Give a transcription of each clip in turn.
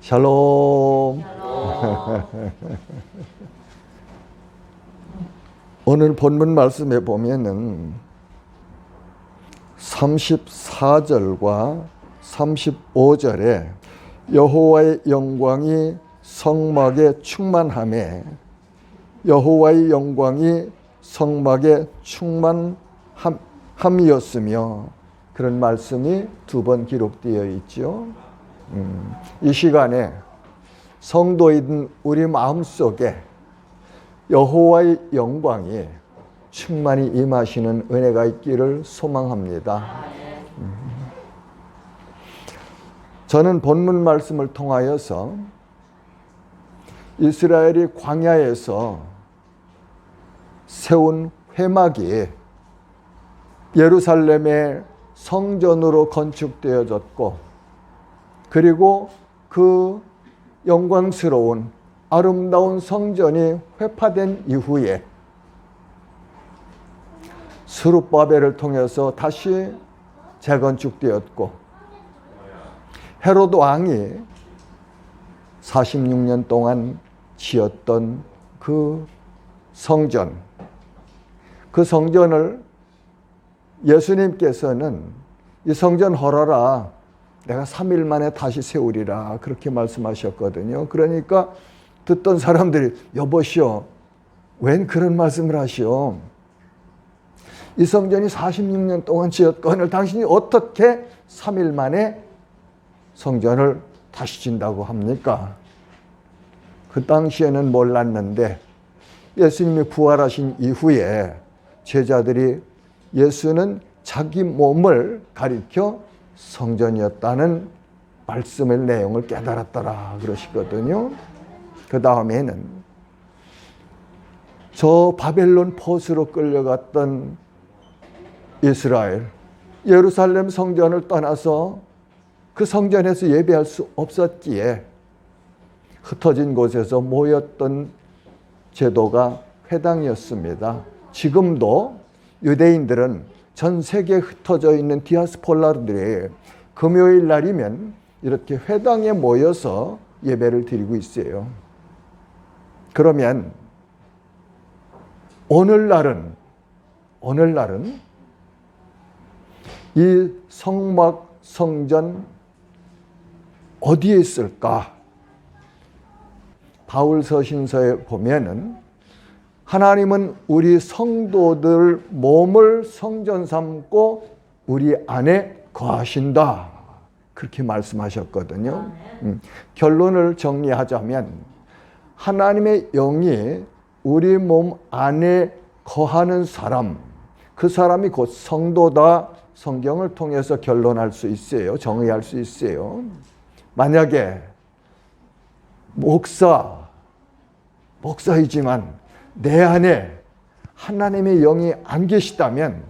샬롬. 오늘 본문 말씀에 보면은 34절과 35절에 여호와의 영광이 성막에 충만함에 여호와의 영광이 성막에 충만함이었으며 그런 말씀이 두 번 기록되어 있죠. 이 시간에 성도인 우리 마음속에 여호와의 영광이 충만히 임하시는 은혜가 있기를 소망합니다. 저는 본문 말씀을 통하여서 이스라엘이 광야에서 세운 회막이 예루살렘의 성전으로 건축되어졌고 그리고 그 영광스러운 아름다운 성전이 회파된 이후에 스룹바벨을 통해서 다시 재건축되었고 헤롯 왕이 46년 동안 지었던 그 성전, 그 성전을 예수님께서는 이 성전 헐어라, 내가 3일 만에 다시 세우리라 그렇게 말씀하셨거든요. 그러니까 듣던 사람들이 여보시오, 웬 그런 말씀을 하시오? 이 성전이 46년 동안 지었건을 당신이 어떻게 3일 만에 성전을 다시 진다고 합니까? 그 당시에는 몰랐는데 예수님이 부활하신 이후에 제자들이 예수는 자기 몸을 가리켜 성전이었다는 말씀의 내용을 깨달았더라 그러시거든요. 그 다음에는 저 바벨론 포스로 끌려갔던 이스라엘, 예루살렘 성전을 떠나서 그 성전에서 예배할 수 없었기에 흩어진 곳에서 모였던 제도가 회당이었습니다. 지금도 유대인들은 전 세계에 흩어져 있는 디아스폴라들이 금요일 날이면 이렇게 회당에 모여서 예배를 드리고 있어요. 그러면 오늘날은 이 성막 성전 어디에 있을까? 바울 서신서에 보면은 하나님은 우리 성도들 몸을 성전 삼고 우리 안에 거하신다 그렇게 말씀하셨거든요. 결론을 정리하자면 하나님의 영이 우리 몸 안에 거하는 사람, 그 사람이 곧 성도다. 성경을 통해서 결론할 수 있어요. 정의할 수 있어요. 만약에 목사이지만 내 안에 하나님의 영이 안 계시다면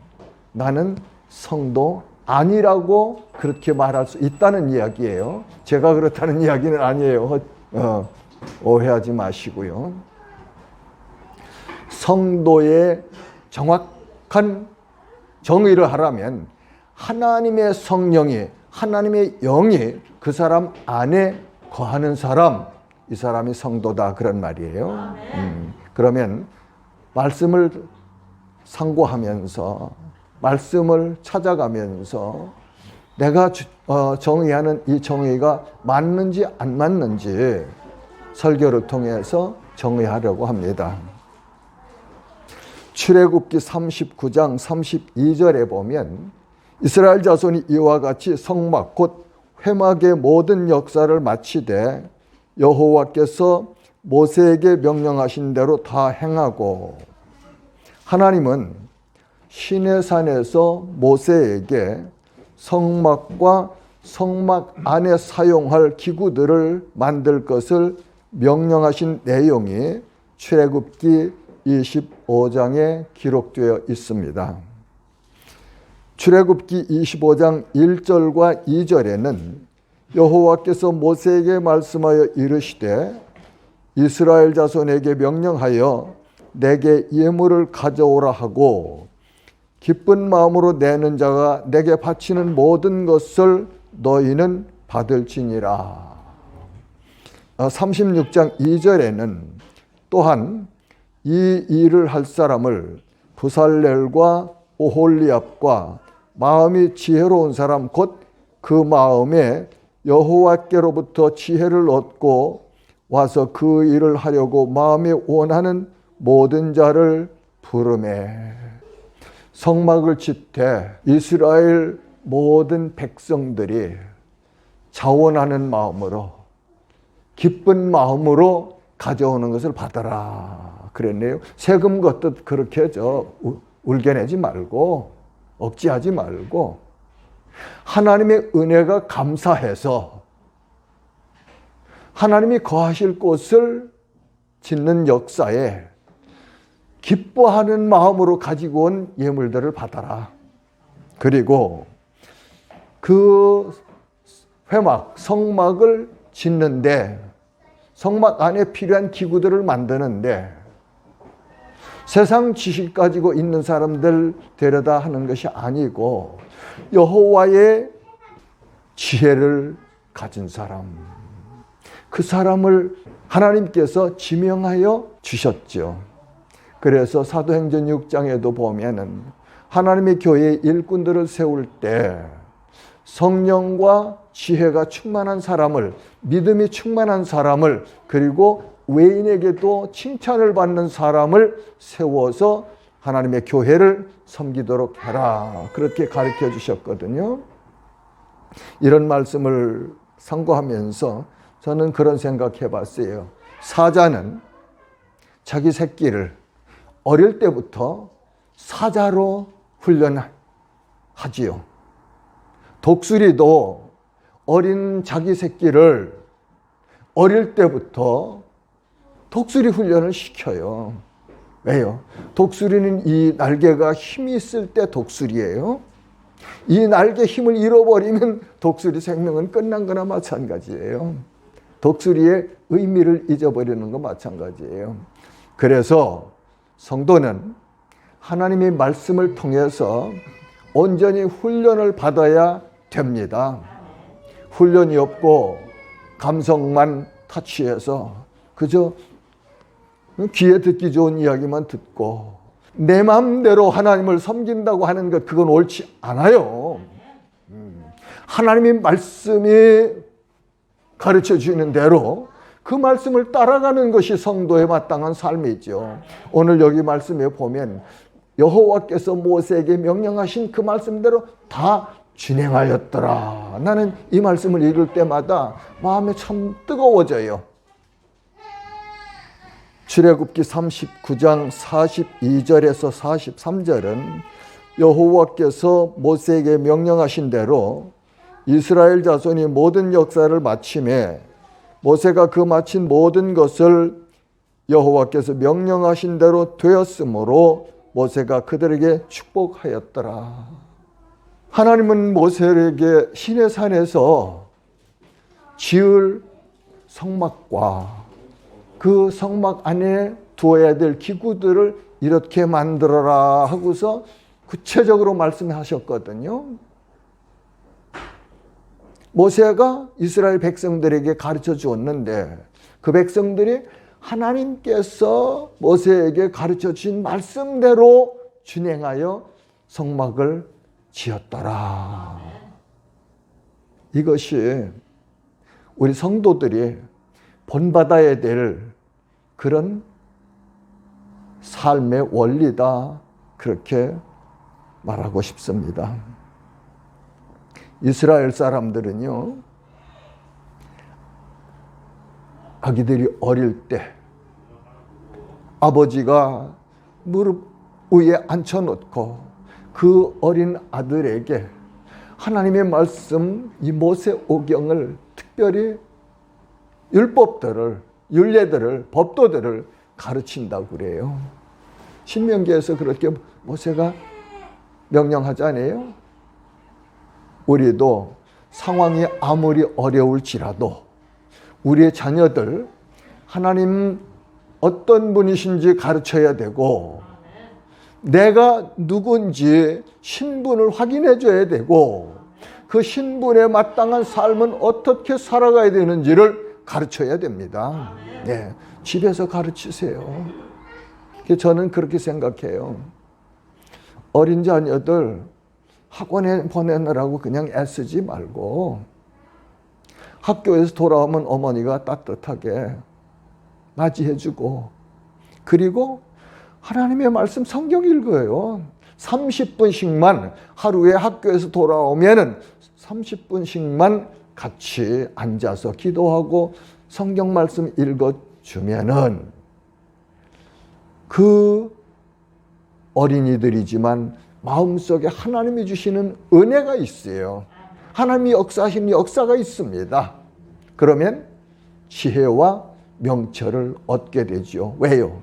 나는 성도 아니라고 그렇게 말할 수 있다는 이야기예요. 제가 그렇다는 이야기는 아니에요. 오해하지 마시고요. 성도의 정확한 정의를 하라면 하나님의 성령이, 하나님의 영이 그 사람 안에 거하는 사람, 이 사람이 성도다 그런 말이에요. 그러면 말씀을 상고하면서 말씀을 찾아가면서 내가 정의하는 이 정의가 맞는지 안 맞는지 설교를 통해서 정의하려고 합니다. 출애굽기 39장 32절에 보면 이스라엘 자손이 이와 같이 성막 곧 회막의 모든 역사를 마치되 여호와께서 모세에게 명령하신 대로 다 행하고 하나님은 시내산에서 모세에게 성막과 성막 안에 사용할 기구들을 만들 것을 명령하신 내용이 출애굽기 25장에 기록되어 있습니다. 출애굽기 25장 1절과 2절에는 여호와께서 모세에게 말씀하여 이르시되 이스라엘 자손에게 명령하여 내게 예물을 가져오라 하고 기쁜 마음으로 내는 자가 내게 바치는 모든 것을 너희는 받을지니라. 36장 2절에는 또한 이 일을 할 사람을 부살렐과 오홀리압과 마음이 지혜로운 사람 곧 그 마음에 여호와께로부터 지혜를 얻고 와서 그 일을 하려고 마음이 원하는 모든 자를 부르매. 성막을 짓되 이스라엘 모든 백성들이 자원하는 마음으로 기쁜 마음으로 가져오는 것을 받아라 그랬네요. 세금 걷듯 그렇게 울겨내지 말고 억지하지 말고 하나님의 은혜가 감사해서 하나님이 거하실 곳을 짓는 역사에 기뻐하는 마음으로 가지고 온 예물들을 받아라. 그리고 그 회막, 성막을 짓는데 성막 안에 필요한 기구들을 만드는데 세상 지식 가지고 있는 사람들 데려다 하는 것이 아니고 여호와의 지혜를 가진 사람, 그 사람을 하나님께서 지명하여 주셨죠. 그래서 사도행전 6장에도 보면은 하나님의 교회의 일꾼들을 세울 때 성령과 지혜가 충만한 사람을, 믿음이 충만한 사람을, 그리고 외인에게도 칭찬을 받는 사람을 세워서 하나님의 교회를 섬기도록 해라. 그렇게 가르쳐 주셨거든요. 이런 말씀을 상고하면서 저는 그런 생각해 봤어요. 사자는 자기 새끼를 어릴 때부터 사자로 훈련하지요. 독수리도 어린 자기 새끼를 어릴 때부터 독수리 훈련을 시켜요. 왜요? 독수리는 이 날개가 힘이 있을 때 독수리예요. 이 날개 힘을 잃어버리면 독수리 생명은 끝난 거나 마찬가지예요. 독수리의 의미를 잊어버리는 거 마찬가지예요. 그래서 성도는 하나님의 말씀을 통해서 온전히 훈련을 받아야 됩니다. 훈련이 없고 감성만 타취해서 그저 귀에 듣기 좋은 이야기만 듣고 내 마음대로 하나님을 섬긴다고 하는 것, 그건 옳지 않아요. 하나님의 말씀이 가르쳐 주는 대로 그 말씀을 따라가는 것이 성도의 마땅한 삶이죠. 오늘 여기 말씀에 보면 여호와께서 모세에게 명령하신 그 말씀대로 다 진행하였더라. 나는 이 말씀을 읽을 때마다 마음이 참 뜨거워져요. 출애굽기 39장 42절에서 43절은 여호와께서 모세에게 명령하신 대로 이스라엘 자손이 모든 역사를 마침에 모세가 그 마친 모든 것을 여호와께서 명령하신 대로 되었으므로 모세가 그들에게 축복하였더라. 하나님은 모세에게 시내산에서 지을 성막과 그 성막 안에 두어야 될 기구들을 이렇게 만들어라 하고서 구체적으로 말씀하셨거든요. 모세가 이스라엘 백성들에게 가르쳐 주었는데 그 백성들이 하나님께서 모세에게 가르쳐 주신 말씀대로 준행하여 성막을 지었더라. 이것이 우리 성도들이 본받아야 될 그런 삶의 원리다, 그렇게 말하고 싶습니다. 이스라엘 사람들은요, 아기들이 어릴 때 아버지가 무릎 위에 앉혀놓고 그 어린 아들에게 하나님의 말씀, 이 모세오경을 특별히 율법들을, 율례들을, 법도들을 가르친다고 그래요. 신명기에서 그렇게 모세가 명령하잖아요. 우리도 상황이 아무리 어려울지라도 우리의 자녀들 하나님 어떤 분이신지 가르쳐야 되고 내가 누군지 신분을 확인해 줘야 되고 그 신분에 마땅한 삶은 어떻게 살아가야 되는지를 가르쳐야 됩니다. 네, 집에서 가르치세요. 저는 그렇게 생각해요. 어린 자녀들 학원에 보내느라고 그냥 애쓰지 말고 학교에서 돌아오면 어머니가 따뜻하게 맞이해주고, 그리고 하나님의 말씀 성경 읽어요. 30분씩만 하루에 학교에서 돌아오면은 30분씩만 같이 앉아서 기도하고 성경 말씀 읽어주면은 그 어린이들이지만 마음속에 하나님이 주시는 은혜가 있어요. 하나님이 역사하시는 역사가 있습니다. 그러면 지혜와 명철을 얻게 되죠. 왜요?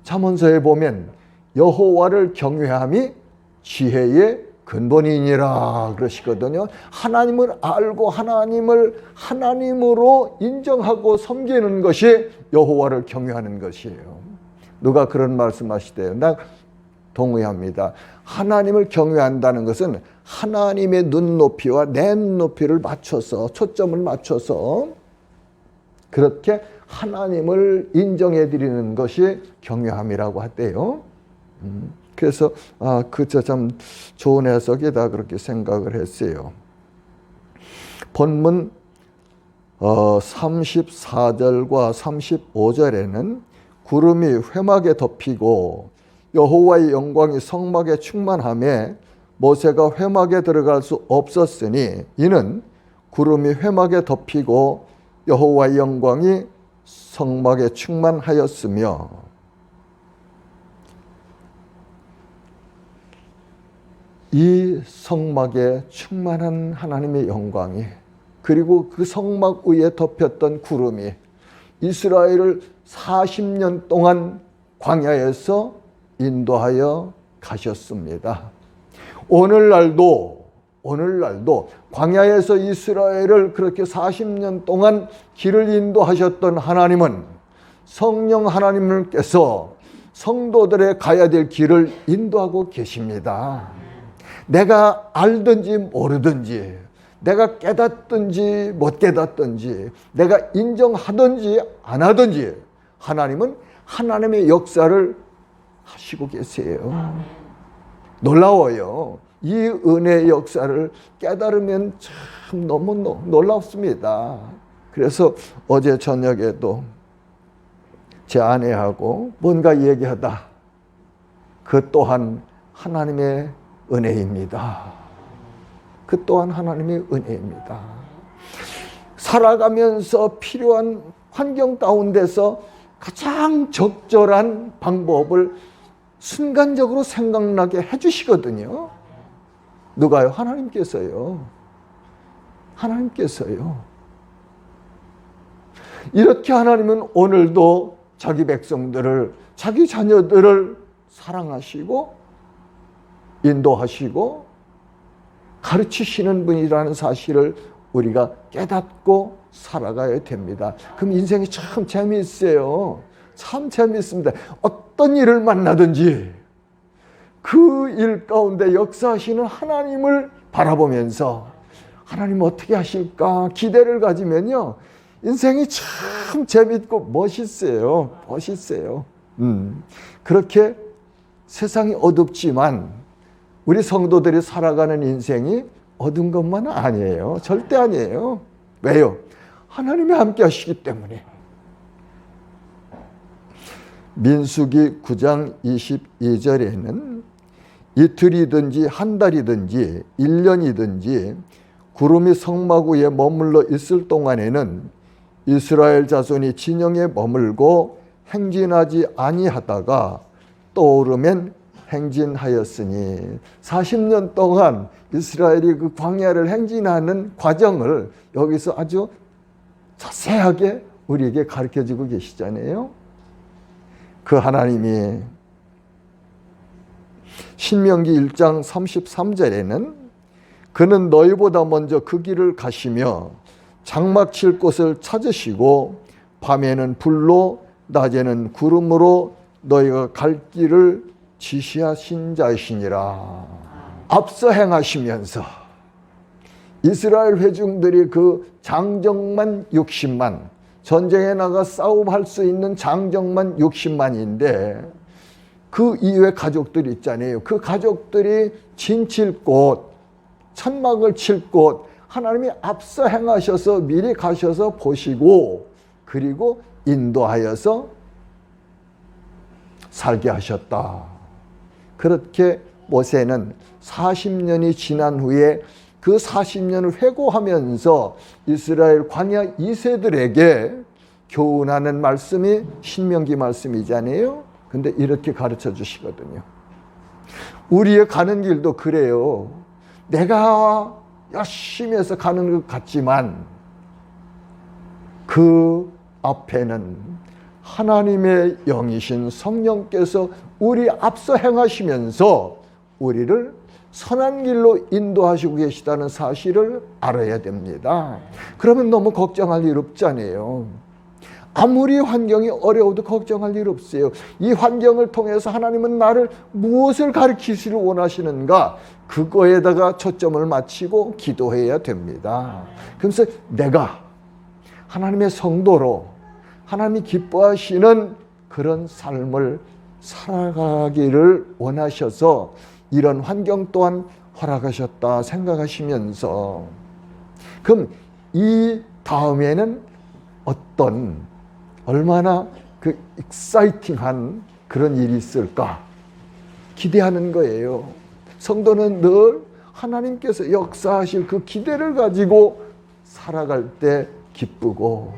잠언서에 보면 여호와를 경외함이 지혜의 근본이니라 그러시거든요. 하나님을 알고 하나님을 하나님으로 인정하고 섬기는 것이 여호와를 경외하는 것이에요. 누가 그런 말씀하시대요? 나 동의합니다. 하나님을 경외한다는 것은 하나님의 눈높이와 내 눈높이를 맞춰서, 초점을 맞춰서 그렇게 하나님을 인정해 드리는 것이 경외함이라고 하대요. 그래서 그저 참 좋은 해석이다 그렇게 생각을 했어요. 본문 34절과 35절에는 구름이 회막에 덮이고 여호와의 영광이 성막에 충만하며 모세가 회막에 들어갈 수 없었으니 이는 구름이 회막에 덮이고 여호와의 영광이 성막에 충만하였으며, 이 성막에 충만한 하나님의 영광이, 그리고 그 성막 위에 덮였던 구름이 이스라엘을 40년 동안 광야에서 인도하여 가셨습니다. 오늘날도 광야에서 이스라엘을 그렇게 40년 동안 길을 인도하셨던 하나님은 성령 하나님께서 성도들의 가야 될 길을 인도하고 계십니다. 내가 알든지 모르든지, 내가 깨닫든지 못 깨닫든지, 내가 인정하든지 안 하든지 하나님은 하나님의 역사를 하시고 계세요. 놀라워요. 이 은혜의 역사를 깨달으면 참 너무 놀랍습니다. 그래서 어제 저녁에도 제 아내하고 뭔가 얘기하다, 그 또한 하나님의 은혜입니다. 그 또한 하나님의 은혜입니다. 살아가면서 필요한 환경 가운데서 가장 적절한 방법을 순간적으로 생각나게 해주시거든요. 누가요? 하나님께서요. 하나님께서요. 이렇게 하나님은 오늘도 자기 백성들을, 자기 자녀들을 사랑하시고 인도하시고 가르치시는 분이라는 사실을 우리가 깨닫고 살아가야 됩니다. 그럼 인생이 참 재미있어요. 참 재미있습니다. 어떤 일을 만나든지 그 일 가운데 역사하시는 하나님을 바라보면서 하나님 어떻게 하실까 기대를 가지면요, 인생이 참 재밌고 멋있어요. 멋있어요. 그렇게 세상이 어둡지만 우리 성도들이 살아가는 인생이 어두운 것만은 아니에요. 절대 아니에요. 왜요? 하나님이 함께 하시기 때문에. 민수기 9장 22절에는 이틀이든지 한 달이든지 1년이든지 구름이 성막 위에 머물러 있을 동안에는 이스라엘 자손이 진영에 머물고 행진하지 아니하다가 떠오르면 행진하였으니, 40년 동안 이스라엘이 그 광야를 행진하는 과정을 여기서 아주 자세하게 우리에게 가르쳐주고 계시잖아요. 그 하나님이 신명기 1장 33절에는 그는 너희보다 먼저 그 길을 가시며 장막 칠 곳을 찾으시고 밤에는 불로 낮에는 구름으로 너희가 갈 길을 지시하신 자이시니라. 앞서 행하시면서 이스라엘 회중들이 그 장정만 60만, 전쟁에 나가 싸움할 수 있는 장정만 60만인데 그 이외 가족들이 있잖아요. 그 가족들이 진칠 곳, 천막을 칠 곳, 하나님이 앞서 행하셔서 미리 가셔서 보시고 그리고 인도하여서 살게 하셨다. 그렇게 모세는 40년이 지난 후에 그 40년을 회고하면서 이스라엘 광야 2세들에게 교훈하는 말씀이 신명기 말씀이잖아요. 근데 이렇게 가르쳐 주시거든요. 우리의 가는 길도 그래요. 내가 열심히 해서 가는 것 같지만 그 앞에는 하나님의 영이신 성령께서 우리 앞서 행하시면서 우리를 선한 길로 인도하시고 계시다는 사실을 알아야 됩니다. 그러면 너무 걱정할 일 없잖아요. 아무리 환경이 어려워도 걱정할 일 없어요. 이 환경을 통해서 하나님은 나를 무엇을 가르치시를 원하시는가? 그거에다가 초점을 맞추고 기도해야 됩니다. 그래서 내가 하나님의 성도로 하나님이 기뻐하시는 그런 삶을 살아가기를 원하셔서 이런 환경 또한 허락하셨다 생각하시면서 그럼 이 다음에는 어떤 얼마나 그 익사이팅한 그런 일이 있을까 기대하는 거예요. 성도는 늘 하나님께서 역사하실 그 기대를 가지고 살아갈 때 기쁘고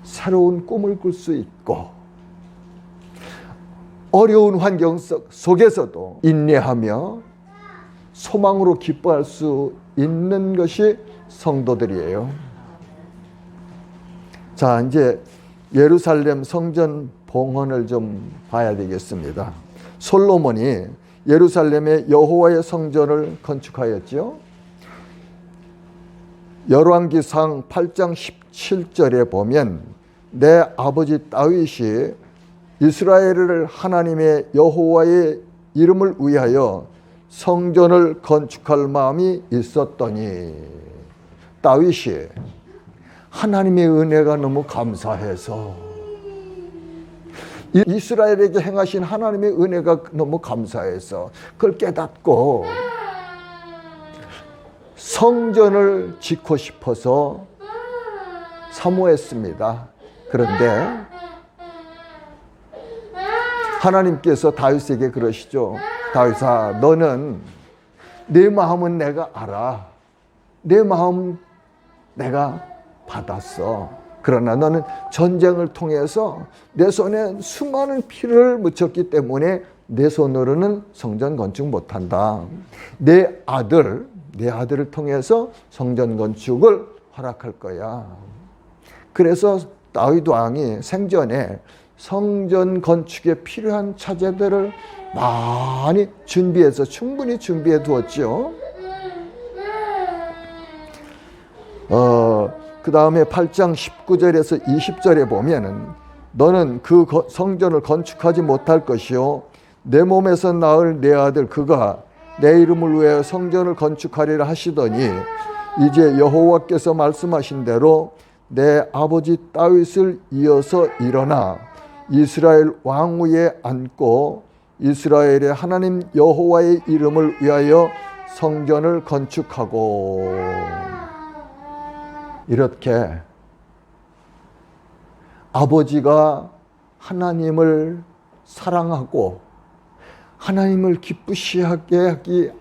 새로운 꿈을 꿀 수 있고 어려운 환경 속에서도 인내하며 소망으로 기뻐할 수 있는 것이 성도들이에요. 자, 이제 예루살렘 성전 봉헌을 좀 봐야 되겠습니다. 솔로몬이 예루살렘의 여호와의 성전을 건축하였죠. 열왕기상 8장 17절에 보면 내 아버지 다윗이 이스라엘을 하나님의 여호와의 이름을 위하여 성전을 건축할 마음이 있었더니 다윗이 하나님의 은혜가 너무 감사해서 이스라엘에게 행하신 하나님의 은혜가 너무 감사해서 그걸 깨닫고 성전을 짓고 싶어서 사모했습니다. 그런데 하나님께서 다윗에게 그러시죠. 다윗아, 너는 내 마음은 내가 알아. 내 마음 내가 받았어. 그러나 너는 전쟁을 통해서 내 손에 수많은 피를 묻혔기 때문에 내 손으로는 성전 건축 못한다. 내 아들을 통해서 성전 건축을 허락할 거야. 그래서 다윗 왕이 생전에 성전 건축에 필요한 차재들을 많이 준비해서 충분히 준비해 두었죠. 그 다음에 8장 19절에서 20절에 보면은 너는 그 성전을 건축하지 못할 것이요 내 몸에서 낳을 내 아들 그가 내 이름을 위해 성전을 건축하리라 하시더니 이제 여호와께서 말씀하신 대로 내 아버지 다윗을 이어서 일어나 이스라엘 왕위에 앉고 이스라엘의 하나님 여호와의 이름을 위하여 성전을 건축하고 이렇게 아버지가 하나님을 사랑하고 하나님을 기쁘시하게 하기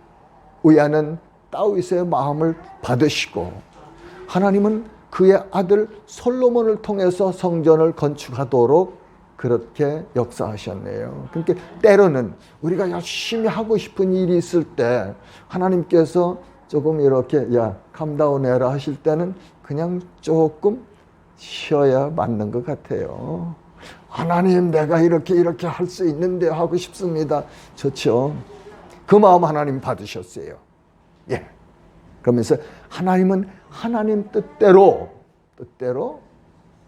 위하는 다윗의 마음을 받으시고 하나님은 그의 아들 솔로몬을 통해서 성전을 건축하도록 그렇게 역사하셨네요. 그러니까 때로는 우리가 열심히 하고 싶은 일이 있을 때 하나님께서 조금 이렇게 캄다운 해라 하실 때는 그냥 조금 쉬어야 맞는 것 같아요. 하나님 내가 이렇게 할 수 있는데 하고 싶습니다. 좋죠. 그 마음 하나님 받으셨어요. 예. 그러면서 하나님은 하나님 뜻대로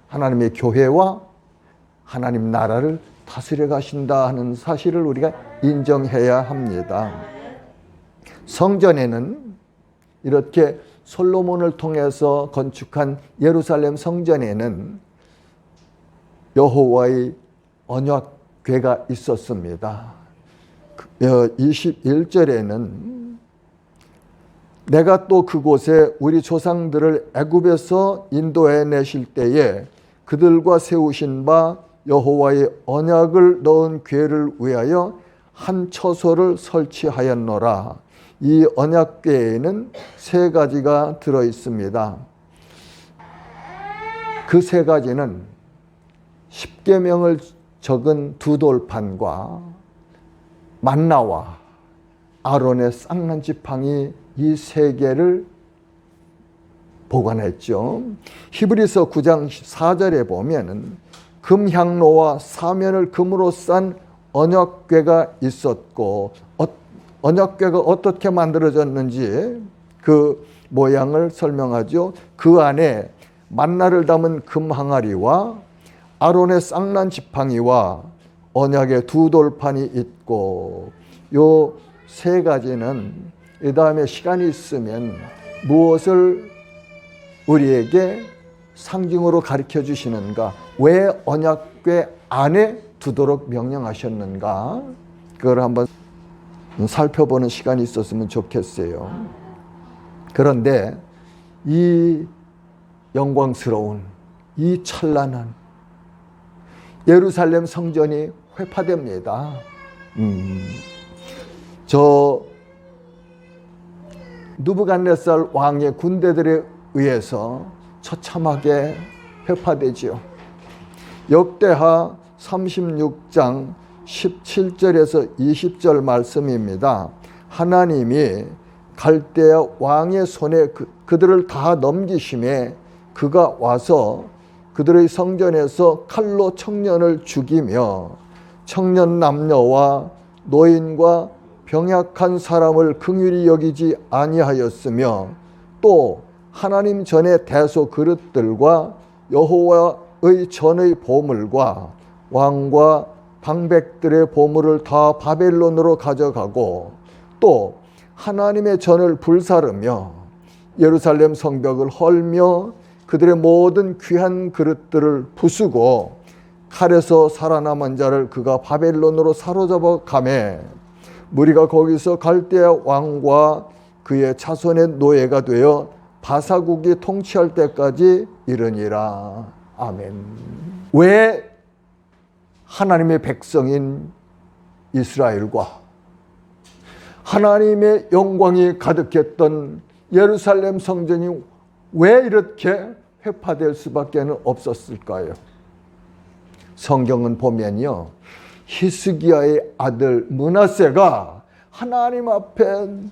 하나님의 교회와 하나님 나라를 다스려 가신다 하는 사실을 우리가 인정해야 합니다. 성전에는 이렇게 솔로몬을 통해서 건축한 예루살렘 성전에는 여호와의 언약궤가 있었습니다. 21절에는 내가 또 그곳에 우리 조상들을 애굽에서 인도해 내실 때에 그들과 세우신 바 여호와의 언약을 넣은 궤를 위하여 한 처소를 설치하였노라. 이 언약궤에는 3가지가 들어 있습니다. 그 3가지는 십계명을 적은 2돌판과 만나와 아론의 쌍난 지팡이 이 3개를 보관했죠. 히브리서 9장 4절에 보면은 금향로와 사면을 금으로 싼 언약궤가 있었고, 언약궤가 어떻게 만들어졌는지 그 모양을 설명하죠. 그 안에 만나를 담은 금항아리와 아론의 쌍난 지팡이와 언약의 2돌판이 있고, 요 3가지는 이 다음에 시간이 있으면 무엇을 우리에게 상징으로 가르쳐 주시는가, 왜 언약궤 안에 두도록 명령하셨는가, 그걸 한번 살펴보는 시간이 있었으면 좋겠어요. 그런데 이 영광스러운, 이 찬란한 예루살렘 성전이 회파됩니다. 저 느부갓네살 왕의 군대들에 의해서 처참하게 회파되지요. 역대하 36장 17절에서 20절 말씀입니다. 하나님이 갈대아 왕의 손에 그들을 다 넘기심에 그가 와서 그들의 성전에서 칼로 청년을 죽이며 청년 남녀와 노인과 병약한 사람을 긍휼히 여기지 아니하였으며, 또 하나님 전의 대소 그릇들과 여호와의 전의 보물과 왕과 방백들의 보물을 다 바벨론으로 가져가고, 또 하나님의 전을 불사르며 예루살렘 성벽을 헐며 그들의 모든 귀한 그릇들을 부수고 칼에서 살아남은 자를 그가 바벨론으로 사로잡아 가매 무리가 거기서 갈대아 왕과 그의 자손의 노예가 되어 바사국이 통치할 때까지 이르니라. 아멘. 왜 하나님의 백성인 이스라엘과 하나님의 영광이 가득했던 예루살렘 성전이 왜 이렇게 회파될 수밖에 없었을까요? 성경은 보면요, 히스기야의 아들 므낫세가 하나님 앞에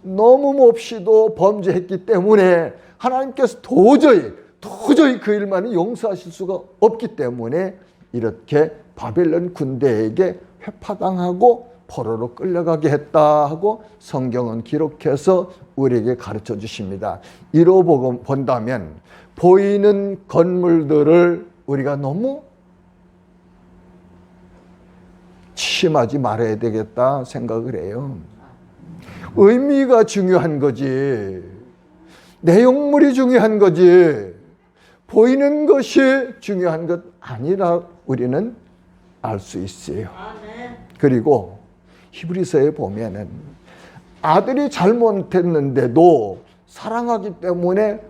너무 몹시도 범죄했기 때문에 하나님께서 도저히 그 일만은 용서하실 수가 없기 때문에 이렇게 바벨론 군대에게 회파당하고 포로로 끌려가게 했다 하고 성경은 기록해서 우리에게 가르쳐 주십니다. 이로 본다면 보이는 건물들을 우리가 너무 치심하지 말아야 되겠다 생각을 해요. 의미가 중요한 거지, 내용물이 중요한 거지, 보이는 것이 중요한 것 아니라 우리는 알 수 있어요. 그리고 히브리서에 보면은 아들이 잘못했는데도 사랑하기 때문에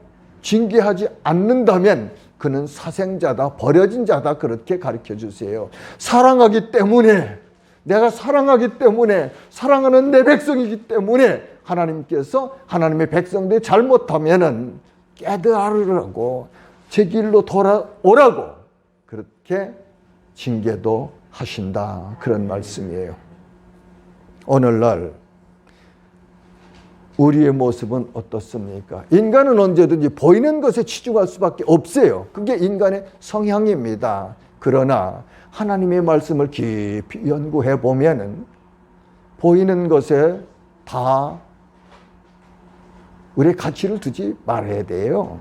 징계하지 않는다면 그는 사생자다, 버려진 자다, 그렇게 가르쳐 주세요. 사랑하기 때문에, 내가 사랑하기 때문에, 사랑하는 내 백성이기 때문에 하나님께서 하나님의 백성들이 잘못하면은 깨달으라고, 제 길로 돌아오라고 그렇게 징계도 하신다, 그런 말씀이에요. 오늘날 우리의 모습은 어떻습니까? 인간은 언제든지 보이는 것에 치중할 수밖에 없어요. 그게 인간의 성향입니다. 그러나 하나님의 말씀을 깊이 연구해 보면은 보이는 것에 다 우리의 가치를 두지 말아야 돼요.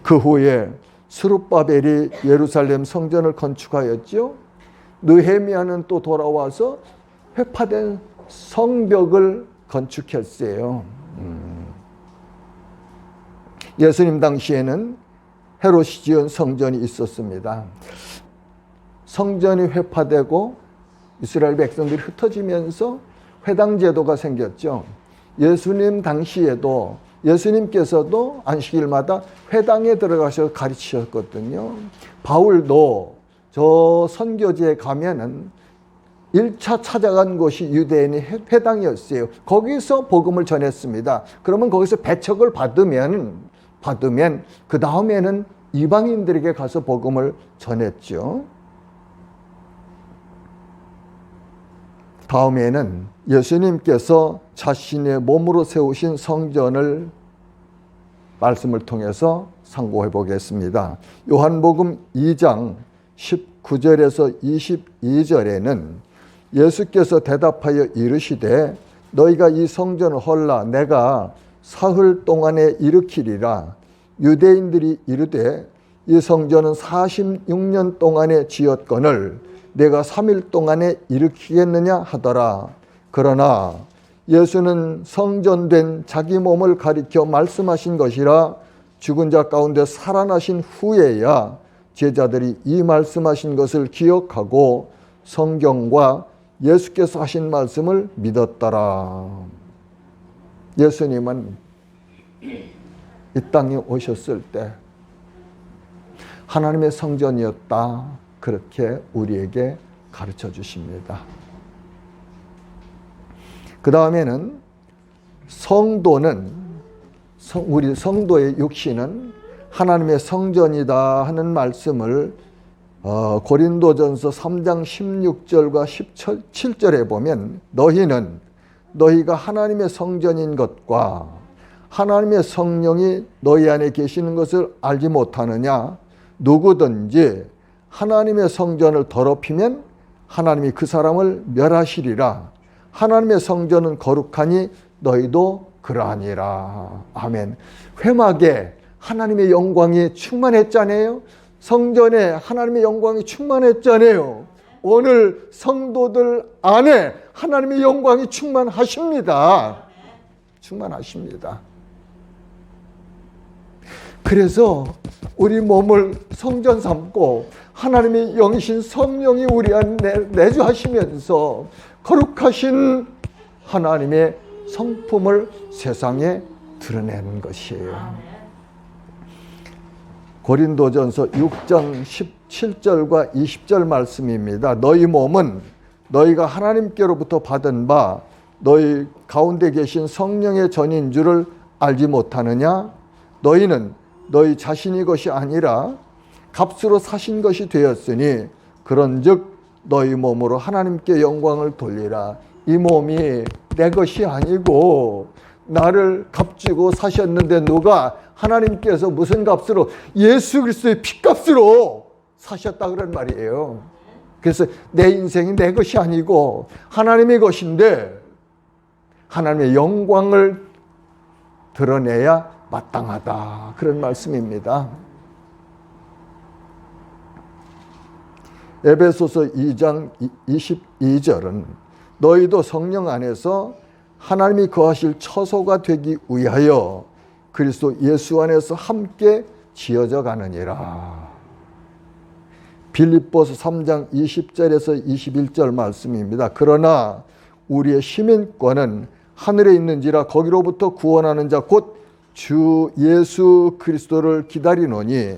그 후에 스룹바벨이 예루살렘 성전을 건축하였죠. 느헤미야는 또 돌아와서 회파된 성벽을 건축했어요. 예수님 당시에는 헤롯이 지은 성전이 있었습니다. 성전이 회파되고 이스라엘 백성들이 흩어지면서 회당 제도가 생겼죠. 예수님 당시에도 예수님께서도 안식일마다 회당에 들어가셔서 가르치셨거든요. 바울도 저 선교지에 가면은 1차 찾아간 곳이 유대인의 회당이었어요. 거기서 복음을 전했습니다. 그러면 거기서 배척을 받으면 그 다음에는 이방인들에게 가서 복음을 전했죠. 다음에는 예수님께서 자신의 몸으로 세우신 성전을 말씀을 통해서 상고해 보겠습니다. 요한복음 2장 19절에서 22절에는 예수께서 대답하여 이르시되 너희가 이 성전을 헐라 내가 사흘 동안에 일으키리라. 유대인들이 이르되 이 성전은 46년 동안에 지었거늘 내가 3일 동안에 일으키겠느냐 하더라. 그러나 예수는 성전된 자기 몸을 가리켜 말씀하신 것이라 죽은 자 가운데 살아나신 후에야 제자들이 이 말씀하신 것을 기억하고 성경과 예수께서 하신 말씀을 믿었더라. 예수님은 이 땅에 오셨을 때 하나님의 성전이었다. 그렇게 우리에게 가르쳐 주십니다. 그 다음에는 성도는 우리 성도의 육신은 하나님의 성전이다 하는 말씀을 고린도전서 3장 16절과 17절에 보면 너희가 하나님의 성전인 것과 하나님의 성령이 너희 안에 계시는 것을 알지 못하느냐. 누구든지 하나님의 성전을 더럽히면 하나님이 그 사람을 멸하시리라. 하나님의 성전은 거룩하니 너희도 그러하니라. 아멘. 회막에 하나님의 영광이 충만했잖아요. 성전에 하나님의 영광이 충만했잖아요. 오늘 성도들 안에 하나님의 영광이 충만하십니다. 충만하십니다. 그래서 우리 몸을 성전 삼고 하나님의 영이신 성령이 우리 안에 내주하시면서 거룩하신 하나님의 성품을 세상에 드러내는 것이에요. 고린도전서 6장 17절과 20절 말씀입니다. 너희 몸은 너희가 하나님께로부터 받은 바 너희 가운데 계신 성령의 전인 줄을 알지 못하느냐? 너희는 너희 자신의 것이 아니라 값으로 사신 것이 되었으니 그런즉 너희 몸으로 하나님께 영광을 돌리라. 이 몸이 내 것이 아니고 나를 값주고 사셨는데 누가 하나님께서 무슨 값으로? 예수 그리스도의 피값으로 사셨다 그런 말이에요. 그래서 내 인생이 내 것이 아니고 하나님의 것인데 하나님의 영광을 드러내야 마땅하다 그런 말씀입니다. 에베소서 2장 22절은 너희도 성령 안에서 하나님이 거하실 처소가 되기 위하여 그리스도 예수 안에서 함께 지어져 가느니라. 빌립보서 3장 20절에서 21절 말씀입니다. 그러나 우리의 시민권은 하늘에 있는지라 거기로부터 구원하는 자 곧 주 예수 그리스도를 기다리노니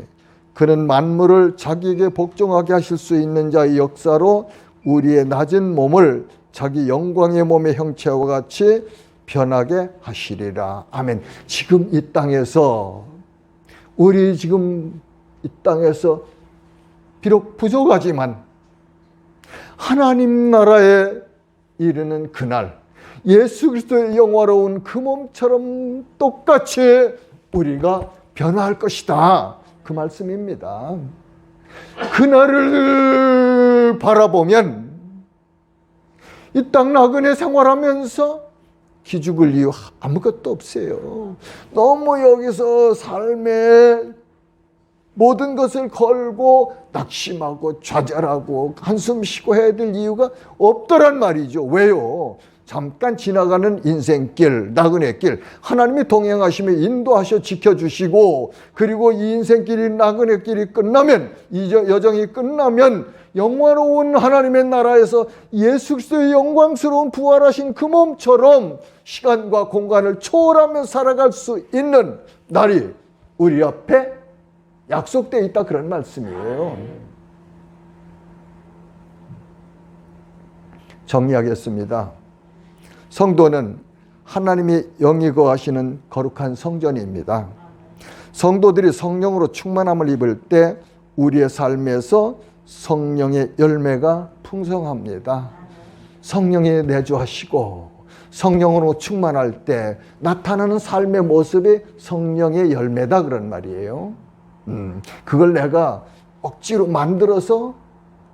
그는 만물을 자기에게 복종하게 하실 수 있는 자의 역사로 우리의 낮은 몸을 자기 영광의 몸의 형체와 같이 변하게 하시리라. 아멘. 지금 이 땅에서 우리 지금 이 땅에서 비록 부족하지만 하나님 나라에 이르는 그날 예수 그리스도의 영화로운 그 몸처럼 똑같이 우리가 변화할 것이다. 그 말씀입니다. 그날을 바라보면 이 땅 나그네 생활하면서 기죽을 이유 아무것도 없어요. 너무 여기서 삶의 모든 것을 걸고 낙심하고 좌절하고 한숨 쉬고 해야 될 이유가 없더란 말이죠. 왜요? 잠깐 지나가는 인생길, 나그네 길, 하나님이 동행하시며 인도하셔 지켜주시고, 그리고 이 인생길이 나그네 길이 끝나면, 이 여정이 끝나면 영원로운 하나님의 나라에서 예수 그리스도의 영광스러운 부활하신 그 몸처럼 시간과 공간을 초월하며 살아갈 수 있는 날이 우리 앞에 약속되어 있다, 그런 말씀이에요. 정리하겠습니다. 성도는 하나님이 영이 거하시는 거룩한 성전입니다. 성도들이 성령으로 충만함을 입을 때 우리의 삶에서 성령의 열매가 풍성합니다. 성령이 내주하시고 성령으로 충만할 때 나타나는 삶의 모습이 성령의 열매다, 그런 말이에요. 그걸 내가 억지로 만들어서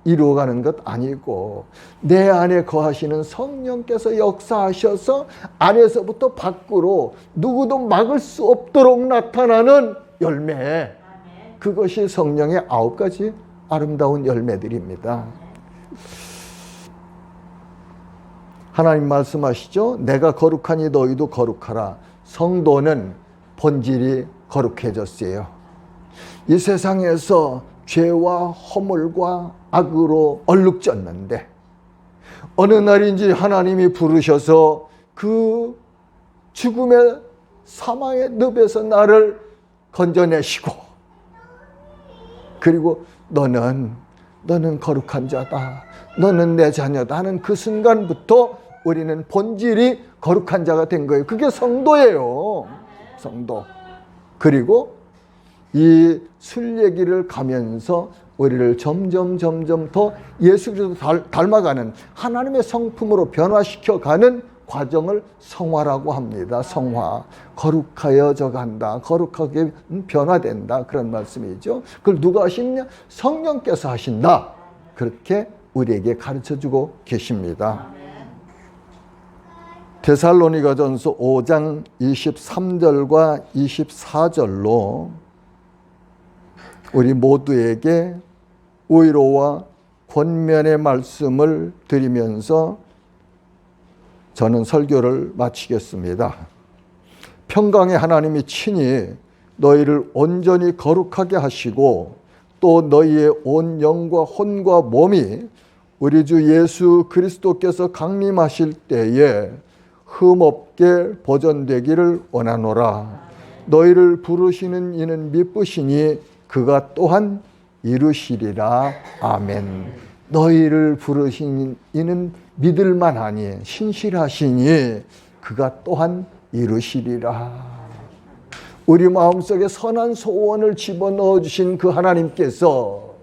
이루어가는 것 아니고 내 안에 거하시는 성령께서 역사하셔서 안에서부터 밖으로 누구도 막을 수 없도록 나타나는 열매, 그것이 성령의 9가지 아름다운 열매들입니다. 하나님 말씀하시죠. 내가 거룩하니 너희도 거룩하라. 성도는 본질이 거룩해졌어요. 이 세상에서 죄와 허물과 악으로 얼룩졌는데 어느 날인지 하나님이 부르셔서 그 죽음의 사망의 늪에서 나를 건져내시고, 그리고 너는 거룩한 자다, 너는 내 자녀다 하는 그 순간부터 우리는 본질이 거룩한 자가 된 거예요. 그게 성도예요. 성도. 그리고 이 순례길을 가면서 우리를 점점 더 예수 그리스도 닮아가는 하나님의 성품으로 변화시켜가는 과정을 성화라고 합니다. 성화. 거룩하여져 간다. 거룩하게 변화된다. 그런 말씀이죠. 그걸 누가 하시느냐? 성령께서 하신다. 그렇게 우리에게 가르쳐주고 계십니다. 데살로니가전서 5장 23절과 24절로 우리 모두에게 위로와 권면의 말씀을 드리면서 저는 설교를 마치겠습니다. 평강의 하나님이 친히 너희를 온전히 거룩하게 하시고 또 너희의 온 영과 혼과 몸이 우리 주 예수 그리스도께서 강림하실 때에 흠없게 보존되기를 원하노라. 너희를 부르시는 이는 미쁘시니 그가 또한 이루시리라. 아멘. 너희를 부르신 이는 믿을만하니 신실하시니 그가 또한 이루시리라. 우리 마음속에 선한 소원을 집어넣어 주신 그 하나님께서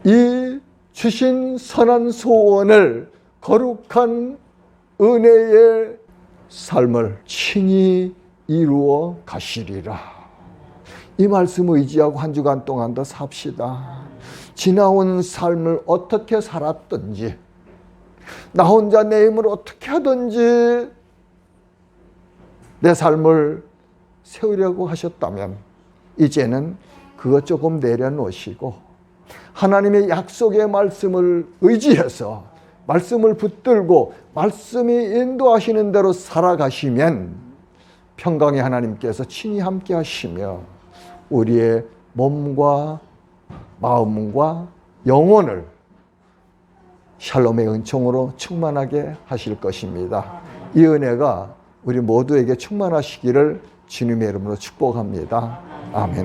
이 주신 선한 소원을 거룩한 은혜의 삶을 친히 이루어 가시리라. 이 말씀을 의지하고 한 주간 동안 더 삽시다. 지나온 삶을 어떻게 살았든지, 나 혼자 내 힘을 어떻게 하든지 내 삶을 세우려고 하셨다면 이제는 그거 조금 내려놓으시고 하나님의 약속의 말씀을 의지해서 말씀을 붙들고 말씀이 인도하시는 대로 살아가시면 평강의 하나님께서 친히 함께 하시며 우리의 몸과 마음과 영혼을 샬롬의 은총으로 충만하게 하실 것입니다. 이 은혜가 우리 모두에게 충만하시기를 주님의 이름으로 축복합니다. 아멘.